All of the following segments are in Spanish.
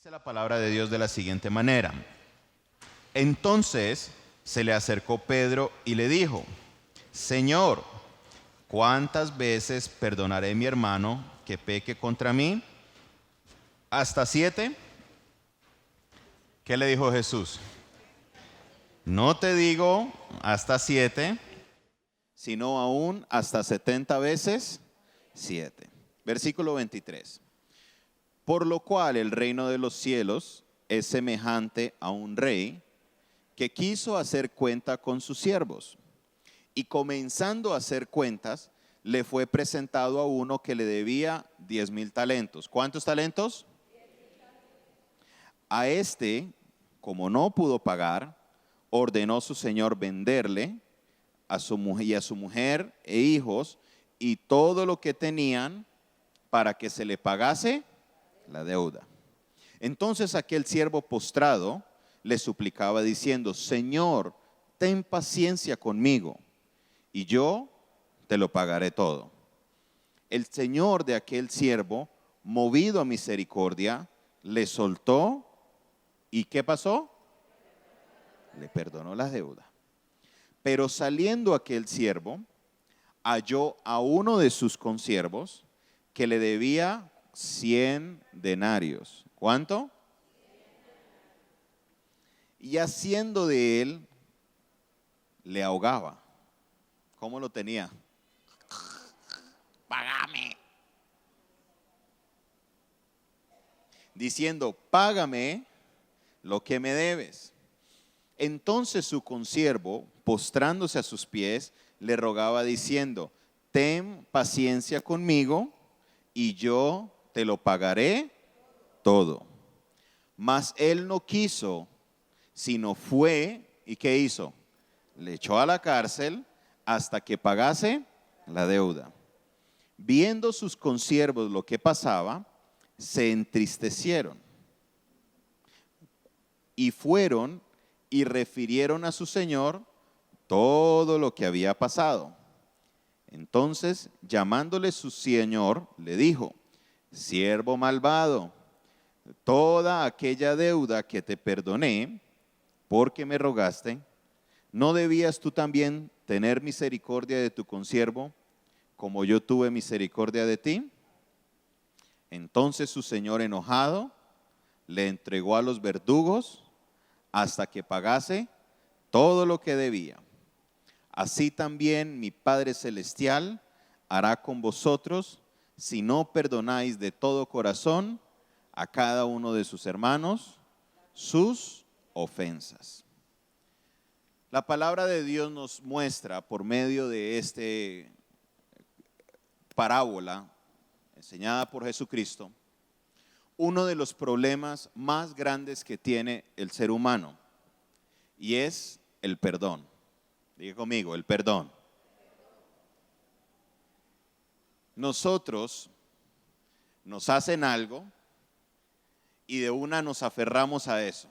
Dice la palabra de Dios de la siguiente manera. Entonces se le acercó Pedro y le dijo: Señor, ¿cuántas veces perdonaré a mi hermano que peque contra mí? ¿Hasta 7? ¿Qué le dijo Jesús? No te digo hasta 7, sino aún hasta 70 veces 7. Versículo 23. Por lo cual el reino de los cielos es semejante a un rey que quiso hacer cuenta con sus siervos. Y comenzando a hacer cuentas, le fue presentado a uno que le debía 10,000 talentos. ¿Cuántos talentos? A este, como no pudo pagar, ordenó su señor venderle a su mujer e hijos y todo lo que tenían para que se le pagase la deuda. Entonces aquel siervo postrado le suplicaba diciendo: Señor, ten paciencia conmigo y yo te lo pagaré todo. El señor de aquel siervo, movido a misericordia, le soltó. ¿Y qué pasó? Le perdonó la deuda. Pero saliendo aquel siervo, halló a uno de sus consiervos que le debía 100 denarios. ¿Cuánto? Y haciendo de él, le ahogaba. ¿Cómo lo tenía? Págame. Diciendo: págame lo que me debes. Entonces su consiervo, postrándose a sus pies, le rogaba diciendo: ten paciencia conmigo y yo te lo pagaré todo. Mas él no quiso, sino fue, ¿y qué hizo? Le echó a la cárcel hasta que pagase la deuda. Viendo sus consiervos lo que pasaba, se entristecieron y fueron y refirieron a su señor todo lo que había pasado. Entonces, llamándole su señor, le dijo: siervo malvado, toda aquella deuda que te perdoné, porque me rogaste, ¿no debías tú también tener misericordia de tu consiervo, como yo tuve misericordia de ti? Entonces su señor, enojado, le entregó a los verdugos hasta que pagase todo lo que debía. Así también mi Padre Celestial hará con vosotros si no perdonáis de todo corazón a cada uno de sus hermanos sus ofensas. La palabra de Dios nos muestra por medio de esta parábola enseñada por Jesucristo uno de los problemas más grandes que tiene el ser humano, y es el perdón. Diga conmigo, el perdón. Nosotros nos hacen algo y de una nos aferramos a eso.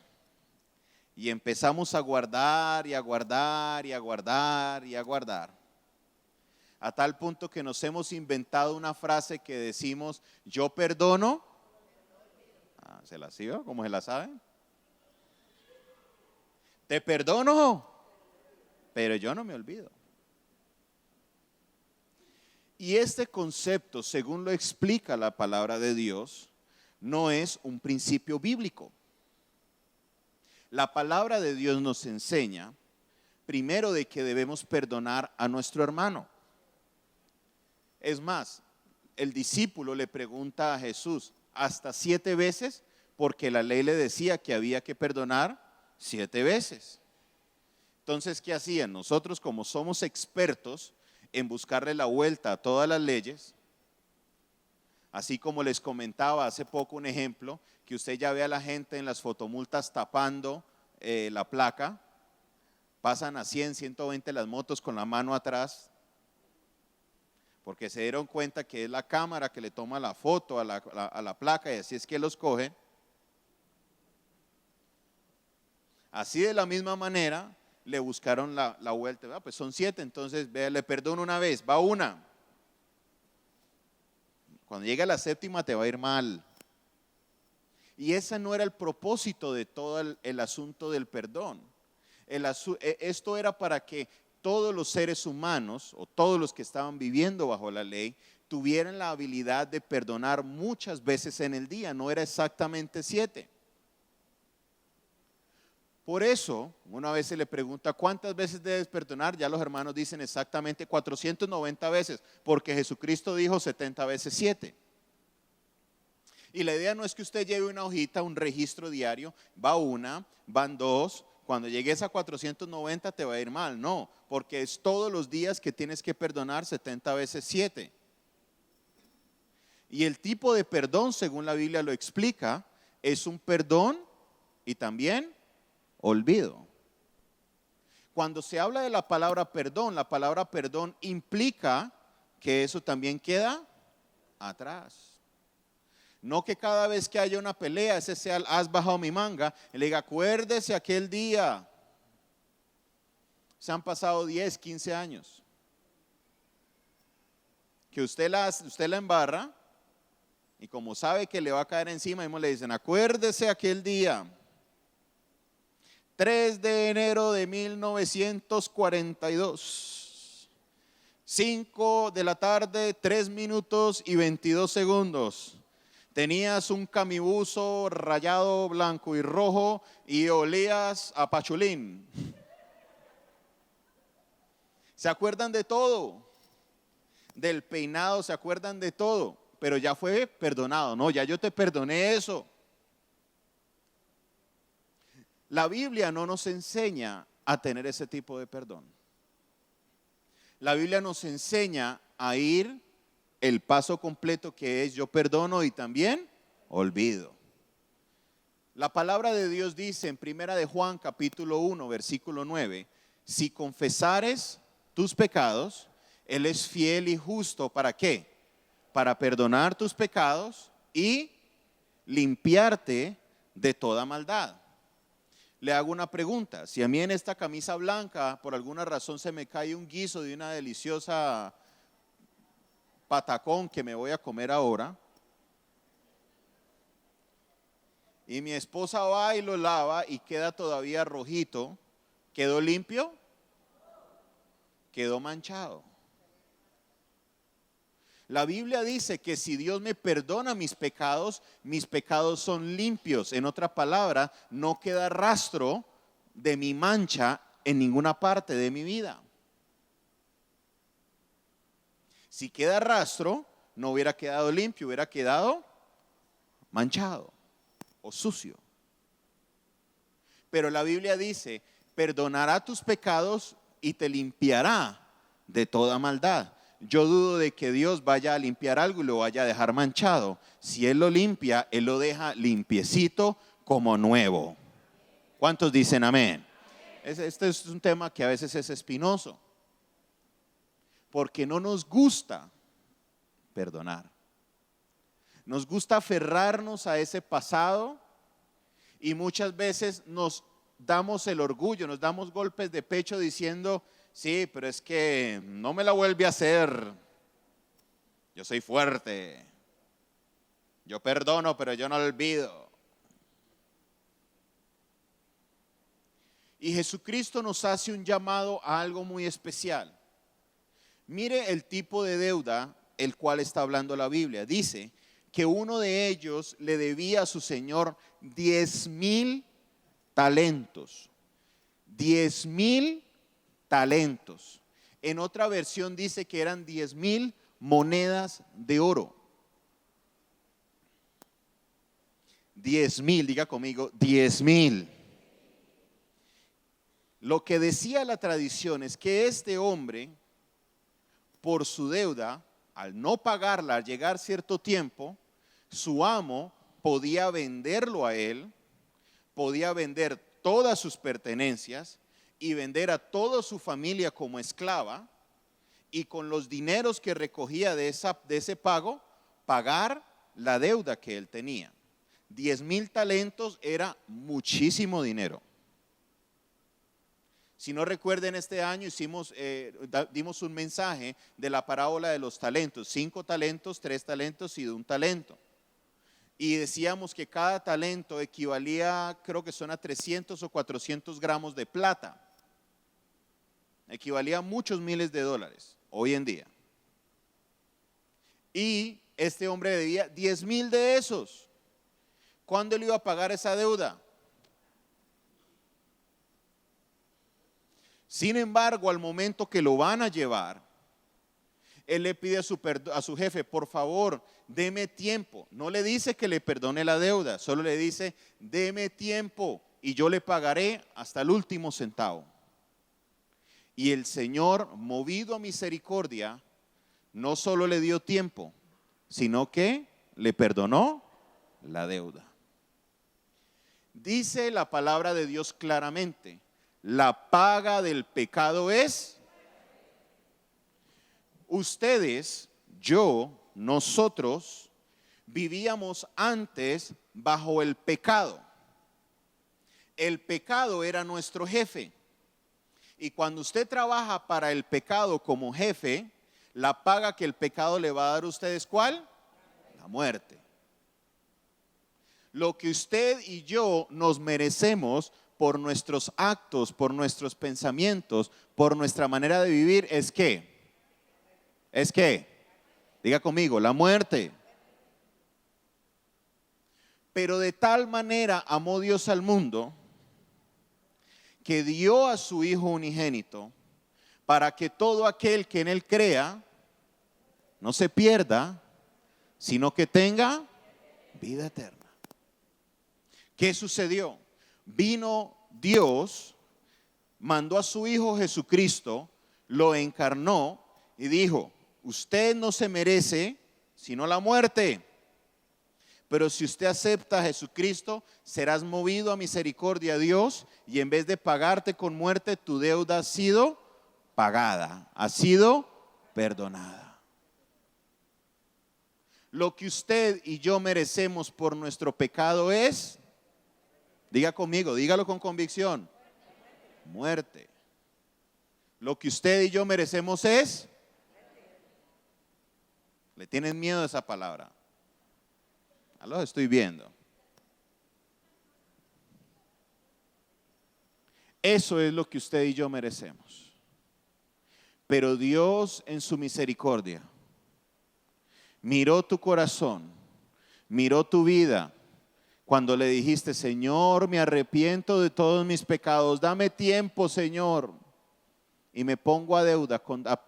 Y empezamos a guardar y a guardar y a guardar y a guardar. A tal punto que nos hemos inventado una frase que decimos: yo perdono. ¿Se la sigo? ¿Cómo se la saben? Te perdono, pero yo no me olvido. Y este concepto, según lo explica la palabra de Dios, no es un principio bíblico. La palabra de Dios nos enseña, primero, de que debemos perdonar a nuestro hermano. Es más, el discípulo le pregunta a Jesús: ¿hasta 7 veces? Porque la ley le decía que había que perdonar 7 veces. Entonces, ¿qué hacían? Nosotros, como somos expertos en buscarle la vuelta a todas las leyes, así como les comentaba hace poco un ejemplo, que usted ya ve a la gente en las fotomultas tapando la placa, pasan a 100, 120 las motos con la mano atrás, porque se dieron cuenta que es la cámara que le toma la foto a la placa, y así es que los cogen. Así, de la misma manera, le buscaron la vuelta. Pues son 7, entonces le perdono una vez, va una. Cuando llegue a la 7ª te va a ir mal. Y ese no era el propósito de todo el asunto del perdón. Esto era para que todos los seres humanos o todos los que estaban viviendo bajo la ley tuvieran la habilidad de perdonar muchas veces en el día, no era exactamente 7. Por eso, una vez se le pregunta ¿cuántas veces debes perdonar? Ya los hermanos dicen exactamente 490 veces, porque Jesucristo dijo 70 veces 7. Y la idea no es que usted lleve una hojita, un registro diario, va una, van dos, cuando llegues a 490 te va a ir mal, no, porque es todos los días que tienes que perdonar 70 veces 7. Y el tipo de perdón, según la Biblia lo explica, es un perdón y también olvido. Cuando se habla de la palabra perdón implica que eso también queda atrás. No que cada vez que haya una pelea, ese sea el as bajo mi manga, y le diga, acuérdese aquel día. Se han pasado 10, 15 años. Que usted la embarra, y como sabe que le va a caer encima, mismo le dicen, acuérdese aquel día. 3 de enero de 1942. 5 de la tarde, 3 minutos y 22 segundos. Tenías un camibuzo rayado blanco y rojo y olías a pachulín. ¿Se acuerdan de todo? Del peinado, se acuerdan de todo, pero ya fue perdonado. No, ya yo te perdoné eso. La Biblia no nos enseña a tener ese tipo de perdón. La Biblia nos enseña a ir el paso completo, que es yo perdono y también olvido. La palabra de Dios dice en Primera de Juan capítulo 1 versículo 9, si confesares tus pecados, Él es fiel y justo, ¿para qué? Para perdonar tus pecados y limpiarte de toda maldad. Le hago una pregunta, si a mí en esta camisa blanca por alguna razón se me cae un guiso de una deliciosa patacón que me voy a comer ahora, y mi esposa va y lo lava y queda todavía rojito, ¿quedó limpio? Quedó manchado. La Biblia dice que si Dios me perdona mis pecados son limpios. En otra palabra, no queda rastro de mi mancha en ninguna parte de mi vida. Si queda rastro, no hubiera quedado limpio, hubiera quedado manchado o sucio. Pero la Biblia dice, perdonará tus pecados y te limpiará de toda maldad. Yo dudo de que Dios vaya a limpiar algo y lo vaya a dejar manchado. Si Él lo limpia, Él lo deja limpiecito como nuevo. ¿Cuántos dicen amén? Este es un tema que a veces es espinoso, porque no nos gusta perdonar. Nos gusta aferrarnos a ese pasado y muchas veces nos damos el orgullo, nos damos golpes de pecho diciendo, sí, pero es que no me la vuelve a hacer. Yo soy fuerte. Yo perdono, pero yo no olvido. Y Jesucristo nos hace un llamado a algo muy especial. Mire el tipo de deuda el cual está hablando la Biblia. Dice que uno de ellos le debía a su señor 10,000 talentos. 10,000 talentos. En otra versión dice que eran 10,000 monedas de oro. 10,000, diga conmigo, 10,000. Lo que decía la tradición es que este hombre, por su deuda, al no pagarla, al llegar cierto tiempo, su amo podía venderlo a él, podía vender todas sus pertenencias y vender a toda su familia como esclava, y con los dineros que recogía de ese pago, pagar la deuda que él tenía. 10,000 talentos era muchísimo dinero. Si no recuerden, este año dimos un mensaje de la parábola de los talentos, 5 talentos, 3 talentos y de 1 talento. y decíamos que cada talento equivalía, creo que son a 300 o 400 gramos de plata. Equivalía a muchos miles de dólares hoy en día. Y este hombre debía 10,000 de esos. ¿Cuándo le iba a pagar esa deuda? Sin embargo, al momento que lo van a llevar, él le pide a su jefe, por favor, deme tiempo. No le dice que le perdone la deuda, solo le dice, deme tiempo y yo le pagaré hasta el último centavo. Y el Señor, movido a misericordia, no solo le dio tiempo, sino que le perdonó la deuda. Dice la palabra de Dios claramente, la paga del pecado es. Ustedes, yo, nosotros vivíamos antes bajo el pecado. El pecado era nuestro jefe. Y cuando usted trabaja para el pecado como jefe, la paga que el pecado le va a dar a ustedes, ¿cuál? La muerte. Lo que usted y yo nos merecemos por nuestros actos, por nuestros pensamientos, por nuestra manera de vivir, ¿es qué? ¿Es qué? Diga conmigo, la muerte. Pero de tal manera amó Dios al mundo que dio a su Hijo unigénito para que todo aquel que en Él crea no se pierda, sino que tenga vida eterna. ¿Qué sucedió? Vino Dios, mandó a su Hijo Jesucristo, lo encarnó y dijo, usted no se merece sino la muerte. Pero si usted acepta a Jesucristo, serás movido a misericordia a Dios y en vez de pagarte con muerte, tu deuda ha sido pagada, ha sido perdonada. Lo que usted y yo merecemos por nuestro pecado es, diga conmigo, dígalo con convicción, muerte. Lo que usted y yo merecemos es, ¿le tienen miedo a esa palabra? Los estoy viendo. Eso es lo que usted y yo merecemos. Pero Dios en su misericordia miró tu corazón, miró tu vida cuando le dijiste, Señor, me arrepiento de todos mis pecados, dame tiempo, Señor, y me pongo a deuda,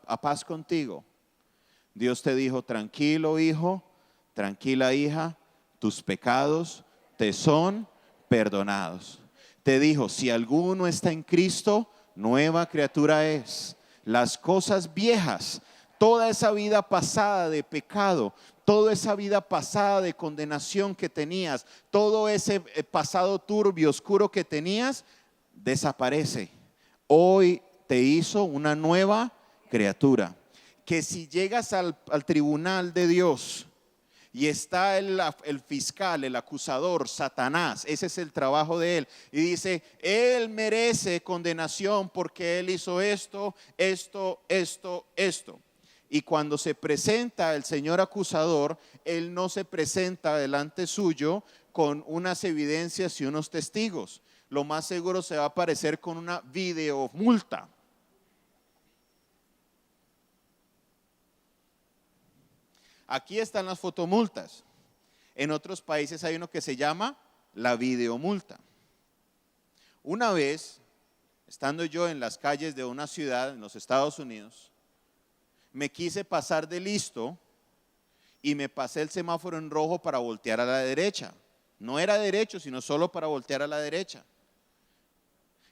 a paz contigo. Dios te dijo, tranquilo hijo, tranquila hija, tus pecados te son perdonados. Te dijo, si alguno está en Cristo, nueva criatura es. Las cosas viejas, toda esa vida pasada de pecado, toda esa vida pasada de condenación que tenías, todo ese pasado turbio, oscuro que tenías, desaparece. Hoy te hizo una nueva criatura. Que si llegas al tribunal de Dios y está el fiscal, el acusador, Satanás, ese es el trabajo de él, y dice, él merece condenación porque él hizo esto. Y cuando se presenta el señor acusador, él no se presenta delante suyo con unas evidencias y unos testigos. Lo más seguro se va a aparecer con una videomulta. Aquí están las fotomultas. En otros países hay uno que se llama la videomulta. Una vez, estando yo en las calles de una ciudad en los Estados Unidos, me quise pasar de listo y me pasé el semáforo en rojo para voltear a la derecha. No era derecho, sino solo para voltear a la derecha.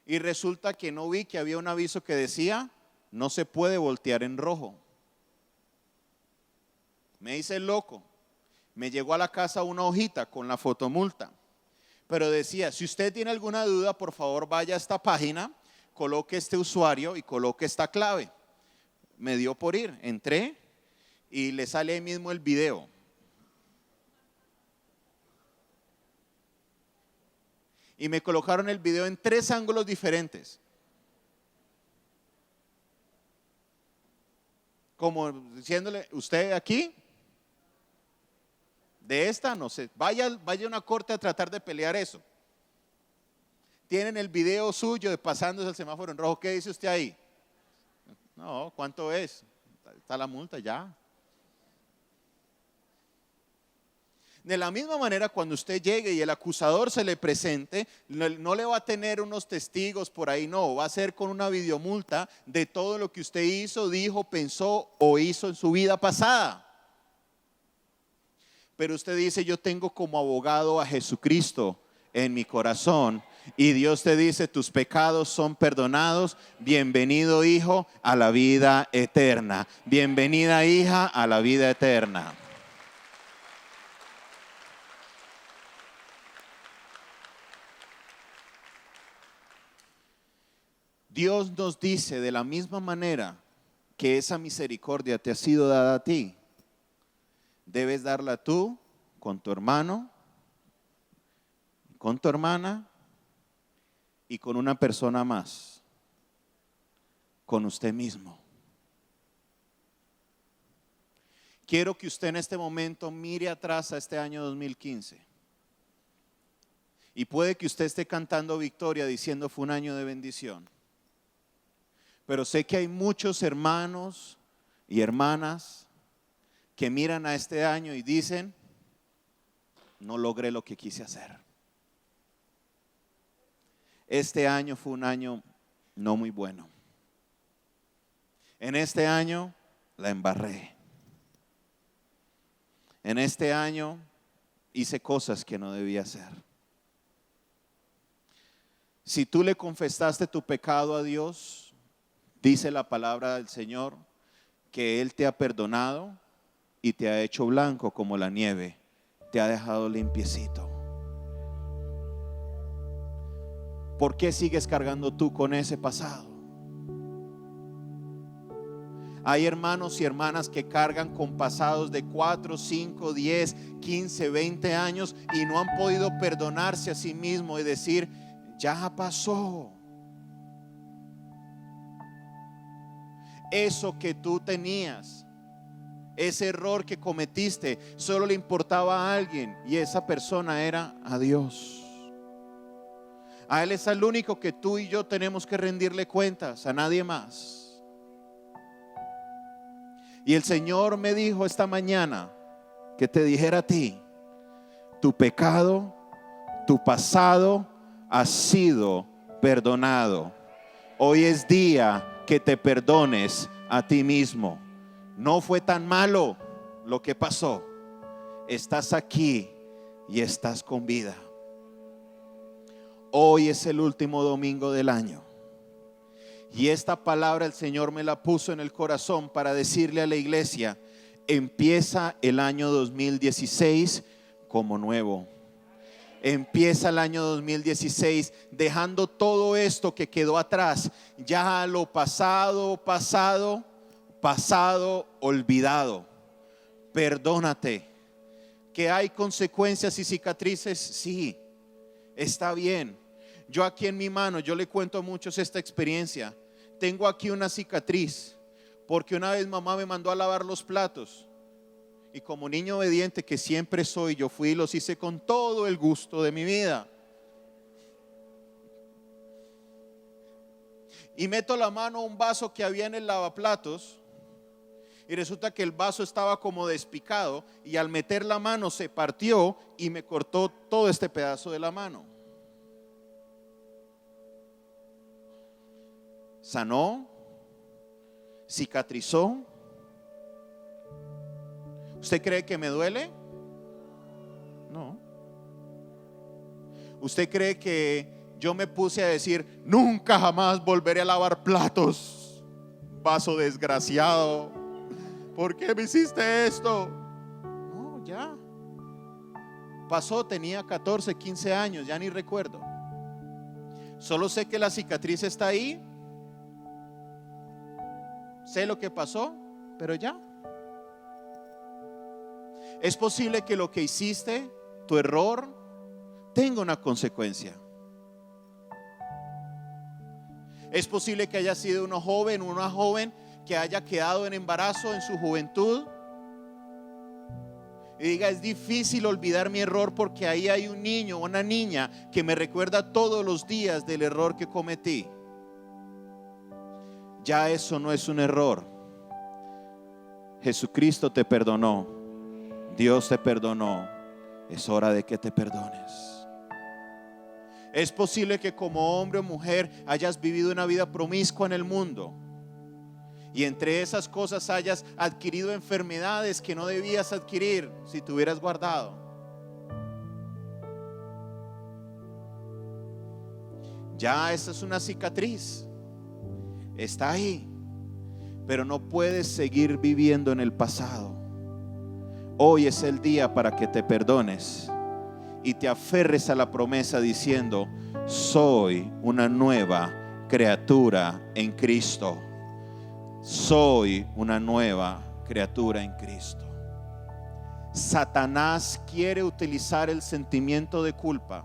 Y resulta que no vi que había un aviso que decía, no se puede voltear en rojo. Me hice loco. Me llegó a la casa una hojita con la fotomulta. Pero decía, si usted tiene alguna duda, por favor vaya a esta página, coloque este usuario y coloque esta clave. Me dio por ir, entré y le sale ahí mismo el video. Y me colocaron el video en 3 ángulos diferentes. Como diciéndole, usted aquí, De esta no sé. Vaya a una corte a tratar de pelear eso. Tienen el video suyo de pasándose el semáforo en rojo. ¿Qué dice usted ahí? No, ¿cuánto es? Está la multa ya. De la misma manera, cuando usted llegue y el acusador se le presente, no le va a tener unos testigos por ahí, no, va a ser con una videomulta de todo lo que usted hizo, dijo, pensó o hizo en su vida pasada. Pero usted dice, yo tengo como abogado a Jesucristo en mi corazón, y Dios te dice, tus pecados son perdonados. Bienvenido, hijo, a la vida eterna. Bienvenida, hija, a la vida eterna. Dios nos dice, de la misma manera que esa misericordia te ha sido dada a ti, debes darla tú con tu hermano, con tu hermana y con una persona más, con usted mismo. Quiero que usted en este momento mire atrás a este año 2015. Y puede que usted esté cantando victoria diciendo fue un año de bendición. Pero sé que hay muchos hermanos y hermanas que miran a este año y dicen, no logré lo que quise hacer. Este año fue un año no muy bueno. En este año la embarré. En este año hice cosas que no debía hacer. Si tú le confesaste tu pecado a Dios, dice la palabra del Señor que Él te ha perdonado y te ha hecho blanco como la nieve, te ha dejado limpiecito. ¿Por qué sigues cargando tú con ese pasado? Hay hermanos y hermanas que cargan con pasados de 4, 5, 10, 15, 20 años y no han podido perdonarse a sí mismos y decir, ya pasó. Eso que tú tenías, ese error que cometiste, solo le importaba a alguien y esa persona era a Dios. A Él es el único que tú y yo tenemos que rendirle cuentas, a nadie más. Y el Señor me dijo esta mañana que te dijera a ti, tu pecado, tu pasado ha sido perdonado. Hoy es día que te perdones a ti mismo. No fue tan malo lo que pasó. Estás aquí y estás con vida. Hoy es el último domingo del año. Y esta palabra el Señor me la puso en el corazón para decirle a la iglesia, empieza el año 2016 como nuevo. Empieza el año 2016 dejando todo esto que quedó atrás, ya lo pasado, olvidado. Perdónate. Que hay consecuencias y cicatrices, sí, está bien. Yo aquí en mi mano, yo le cuento a muchos esta experiencia. Tengo aquí una cicatriz porque una vez mamá me mandó a lavar los platos. Y como niño obediente que siempre soy, yo fui y los hice con todo el gusto de mi vida. Y meto la mano a un vaso que había en el lavaplatos y resulta que el vaso estaba como despicado y al meter la mano se partió y me cortó todo este pedazo de la mano. Sanó, cicatrizó. ¿Usted cree que me duele? No. ¿Usted cree que yo me puse a decir, nunca jamás volveré a lavar platos? Vaso desgraciado, ¿por qué me hiciste esto? No, ya. Pasó, tenía 14, 15 años, ya ni recuerdo. Solo sé que la cicatriz está ahí. Sé lo que pasó, pero ya. Es posible que lo que hiciste, tu error, tenga una consecuencia. Es posible que haya sido una joven que haya quedado en embarazo en su juventud y diga: es difícil olvidar mi error porque ahí hay un niño o una niña que me recuerda todos los días del error que cometí. Ya eso no es un error. Jesucristo te perdonó, Dios te perdonó. Es hora de que te perdones. Es posible que como hombre o mujer hayas vivido una vida promiscua en el mundo, y entre esas cosas hayas adquirido enfermedades que no debías adquirir si te hubieras guardado. Ya esa es una cicatriz, está ahí, pero no puedes seguir viviendo en el pasado. Hoy es el día para que te perdones y te aferres a la promesa diciendo: soy una nueva criatura en Cristo. Soy una nueva criatura en Cristo. Satanás quiere utilizar el sentimiento de culpa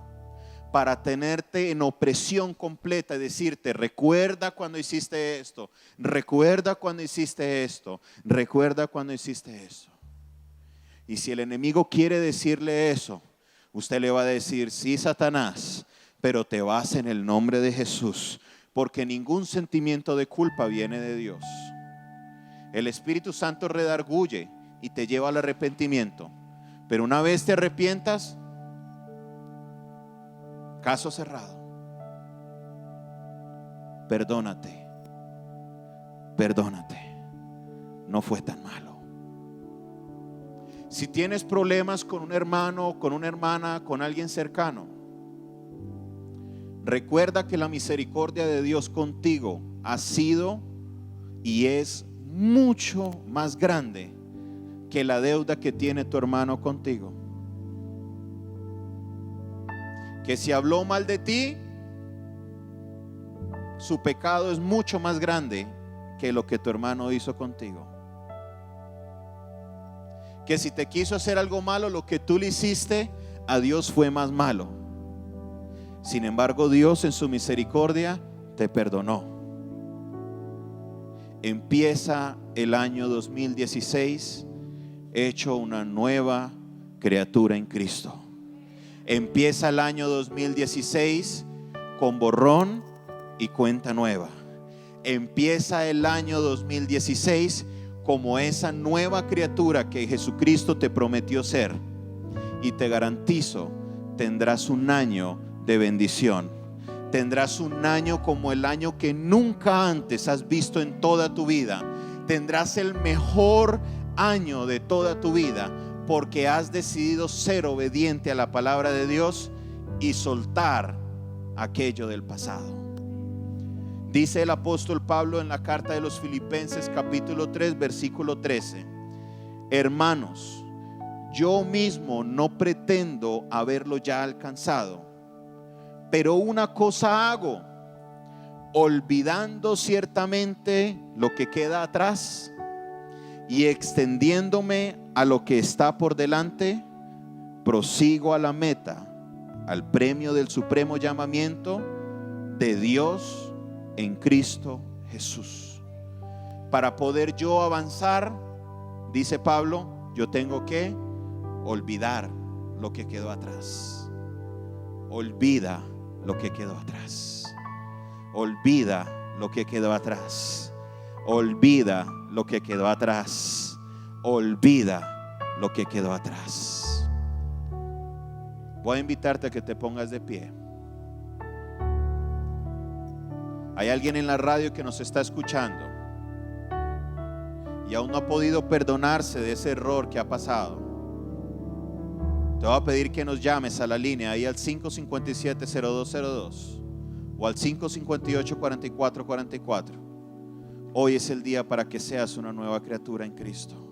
para tenerte en opresión completa y decirte: recuerda cuando hiciste esto, recuerda cuando hiciste esto, recuerda cuando hiciste eso. Y si el enemigo quiere decirle eso, usted le va a decir: sí, Satanás, pero te vas en el nombre de Jesús, porque ningún sentimiento de culpa viene de Dios. El Espíritu Santo redarguye y te lleva al arrepentimiento, pero una vez te arrepientas, caso cerrado. Perdónate, perdónate, no fue tan malo. Si tienes problemas con un hermano, con una hermana, con alguien cercano, recuerda que la misericordia de Dios contigo ha sido y es mucho más grande que la deuda que tiene tu hermano contigo. Que si habló mal de ti, su pecado es mucho más grande que lo que tu hermano hizo contigo. Que si te quiso hacer algo malo, lo que tú le hiciste a Dios fue más malo. Sin embargo, Dios en su misericordia te perdonó. Empieza el año 2016 hecho una nueva criatura en Cristo. Empieza el año 2016 con borrón y cuenta nueva. Empieza el año 2016 como esa nueva criatura que Jesucristo te prometió ser. Y te garantizo, tendrás un año de bendición. Tendrás un año como el año que nunca antes has visto en toda tu vida. Tendrás el mejor año de toda tu vida, porque has decidido ser obediente a la palabra de Dios y soltar aquello del pasado. Dice el apóstol Pablo en la carta de los Filipenses capítulo 3 versículo 13: hermanos, yo mismo no pretendo haberlo ya alcanzado, pero una cosa hago, olvidando ciertamente lo que queda atrás y extendiéndome a lo que está por delante, prosigo a la meta, al premio del supremo llamamiento de Dios en Cristo Jesús. Para poder yo avanzar, dice Pablo, yo tengo que olvidar lo que quedó atrás. Olvida lo que quedó atrás. Olvida lo que quedó atrás. Olvida lo que quedó atrás. Olvida lo que quedó atrás. Voy a invitarte a que te pongas de pie. Hay alguien en la radio que nos está escuchando y aún no ha podido perdonarse de ese error que ha pasado. Te voy a pedir que nos llames a la línea ahí al 557-0202 o al 558-4444. Hoy es el día para que seas una nueva criatura en Cristo.